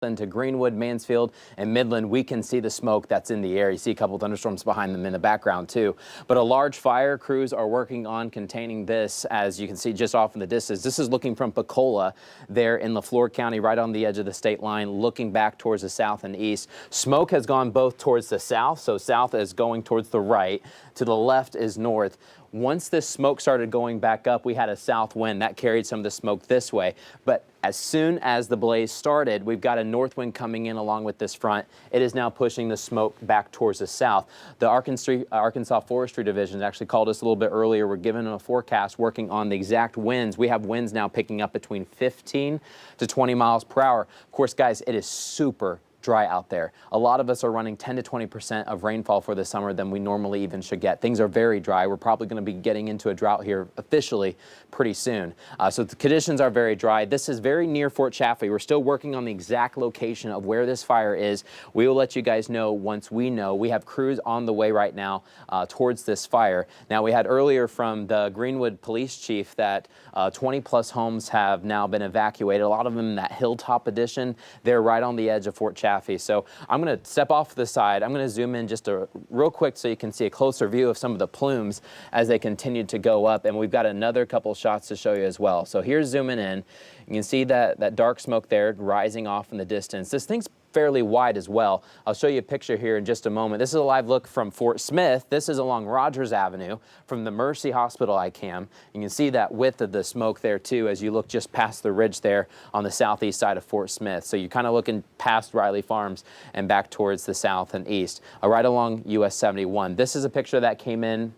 into Greenwood, Mansfield, and Midland, we can see the smoke that's in the air. You see a couple thunderstorms behind them in the background too. But a large fire, crews are working on containing this, as you can see just off in the distance. This is looking from Pensacola there in LaFleur County, right on the edge of the state line, looking back towards the south and east. Smoke has gone both towards the south, so south is going towards the right, to the left is north. Once this smoke started going back up, we had a south wind that carried some of the smoke this way. But as soon as the blaze started, we've got a north wind coming in along with this front. It is now pushing the smoke back towards the south. The Arkansas Forestry Division actually called us a little bit earlier. We're giving them a forecast working on the exact winds. We have winds now picking up between 15 to 20 miles per hour. Of course, guys, it is super dry out there. A lot of us are running 10 to 20% of rainfall for the summer than we normally even should get. Things are very dry. We're probably going to be getting into a drought here officially pretty soon. So the conditions are very dry. This is very near Fort Chaffee. We're still working on the exact location of where this fire is. We will let you guys know once we know. We have crews on the way right now towards this fire. Now, we had earlier from the Greenwood police chief that 20 plus homes have now been evacuated. A lot of them in that hilltop edition. They're right on the edge of Fort Chaffee. So I'm going to step off to the side. I'm going to zoom in just real quick so you can see a closer view of some of the plumes as they continue to go up. And we've got another couple shots to show you as well. So here's zooming in. You can see that dark smoke there rising off in the distance. This thing's fairly wide as well. I'll show you a picture here in just a moment. This is a live look from Fort Smith. This is along Rogers Avenue from the Mercy Hospital ICAM. You can see that width of the smoke there too as you look just past the ridge there on the southeast side of Fort Smith. So you're kind of looking past Riley Farms and back towards the south and east, right along US 71. This is a picture that came in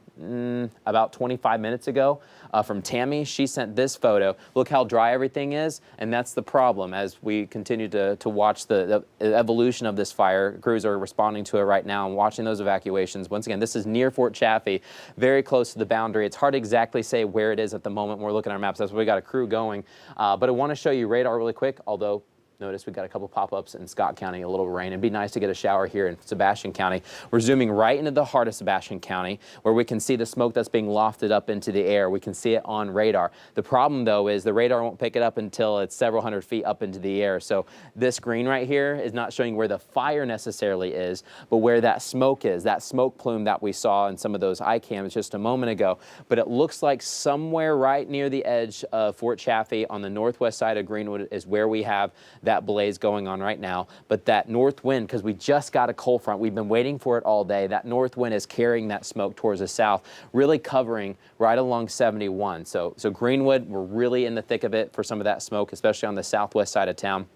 about 25 minutes ago from Tammy. She sent this photo. Look how dry everything is, and that's the problem as we continue to watch the evolution of this fire. Crews are responding to it right now and watching those evacuations. Once again, this is near Fort Chaffee, very close to the boundary. It's hard to exactly say where it is at the moment when we're looking at our maps. That's why we got a crew going. But I want to show you radar really quick, although notice we've got a couple pop-ups in Scott County, a little rain. It'd be nice to get a shower here in Sebastian County. We're zooming right into the heart of Sebastian County where we can see the smoke that's being lofted up into the air. We can see it on radar. The problem, though, is the radar won't pick it up until it's several hundred feet up into the air. So this green right here is not showing where the fire necessarily is, but where that smoke is, that smoke plume that we saw in some of those iCams just a moment ago. But it looks like somewhere right near the edge of Fort Chaffee on the northwest side of Greenwood is where we have that blaze going on right now. But that north wind, because we just got a cold front, we've been waiting for it all day. That north wind is carrying that smoke towards the south, really covering right along 71. So Greenwood, we're really in the thick of it for some of that smoke, especially on the southwest side of town.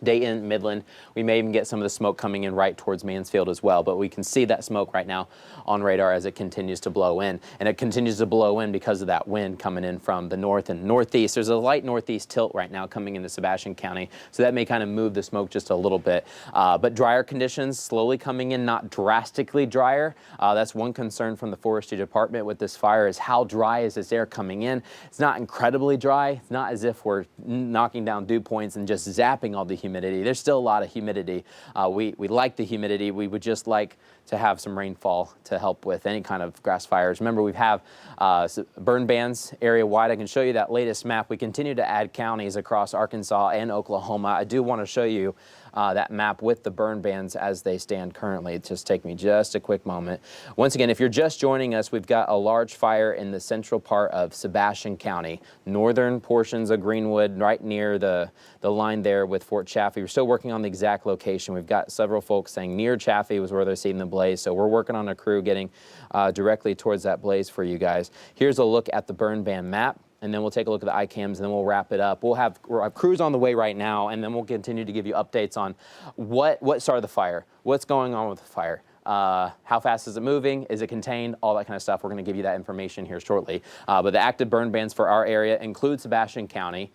Dayton, Midland, we may even get some of the smoke coming in right towards Mansfield as well, but we can see that smoke right now on radar as it continues to blow in, and it continues to blow in because of that wind coming in from the north and northeast. There's a light northeast tilt right now coming into Sebastian County, so that may kind of move the smoke just a little bit, but drier conditions slowly coming in, not drastically drier. That's one concern from the Forestry Department with this fire is how dry is this air coming in. It's not incredibly dry. It's not as if we're knocking down dew points and just zapping all the humidity. There's still a lot of humidity. We like the humidity. We would just like to have some rainfall to help with any kind of grass fires. Remember, we have burn bans area wide. I can show you that latest map. We continue to add counties across Arkansas and Oklahoma. I do want to show you that map with the burn bans as they stand currently. Just take me just a quick moment. Once again, if you're just joining us, we've got a large fire in the central part of Sebastian County, northern portions of Greenwood, right near the line there with Fort Chaffee. We're still working on the exact location. We've got several folks saying near Chaffee was where they're seeing the blaze, so we're working on a crew getting directly towards that blaze for you guys. Here's a look at the burn ban map, and then we'll take a look at the iCams, and then we'll wrap it up. We'll have crews on the way right now, and then we'll continue to give you updates on what started the fire, what's going on with the fire, how fast is it moving, is it contained, all that kind of stuff. We're going to give you that information here shortly. But the active burn bans for our area include Sebastian County.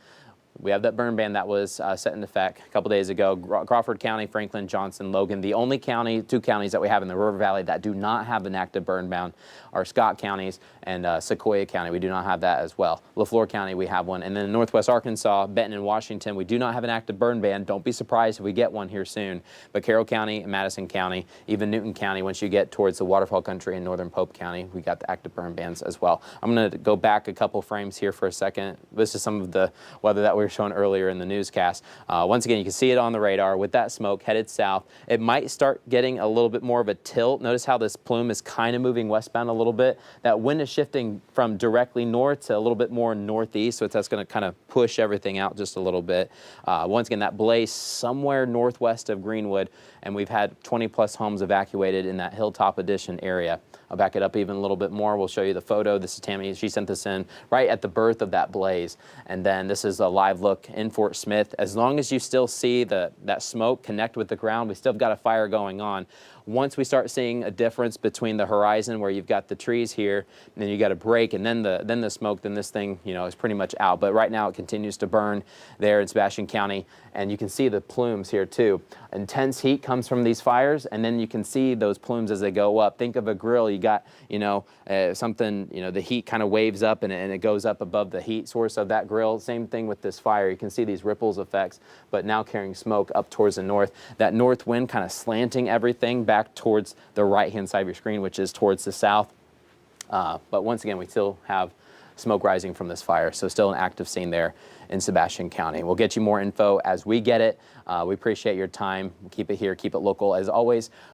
We have that burn ban that was set into effect a couple days ago. Crawford County, Franklin, Johnson, Logan. The only two counties that we have in the River Valley that do not have an active burn ban are Scott counties and Sequoia County. We do not have that as well. LaFleur County, we have one. And then in Northwest Arkansas, Benton and Washington, we do not have an active burn ban. Don't be surprised if we get one here soon. But Carroll County and Madison County, even Newton County, once you get towards the Waterfall Country in Northern Pope County, we got the active burn bans as well. I'm going to go back a couple frames here for a second. This is some of the weather that we we were showing earlier in the newscast. Once again, you can see it on the radar with that smoke headed south. It might start getting a little bit more of a tilt. Notice how this plume is kind of moving westbound a little bit. That wind is shifting from directly north to a little bit more northeast, so that's going to kind of push everything out just a little bit. Once again, that blaze somewhere northwest of Greenwood, and we've had 20+ homes evacuated in that Hilltop Addition area. I'll back it up even a little bit more. We'll show you the photo. This is Tammy. She sent this in right at the birth of that blaze. And then this is a live look in Fort Smith. As long as you still see that smoke connect with the ground, we still have got a fire going on. Once we start seeing a difference between the horizon where you've got the trees here, and then you got a break, and then the smoke, then this thing, you know, is pretty much out. But right now it continues to burn there in Sebastian County, and you can see the plumes here too. Intense heat comes from these fires, and then you can see those plumes as they go up. Think of a grill. You got, you know, something, you know, the heat kind of waves up and it goes up above the heat source of that grill. Same thing with this fire. You can see these ripples effects, but now carrying smoke up towards the north. That north wind kind of slanting everything back towards the right-hand side of your screen, which is towards the south. But once again, we still have smoke rising from this fire, so still an active scene there in Sebastian County. We'll get you more info as we get it. We appreciate your time. Keep it here, keep it local as always.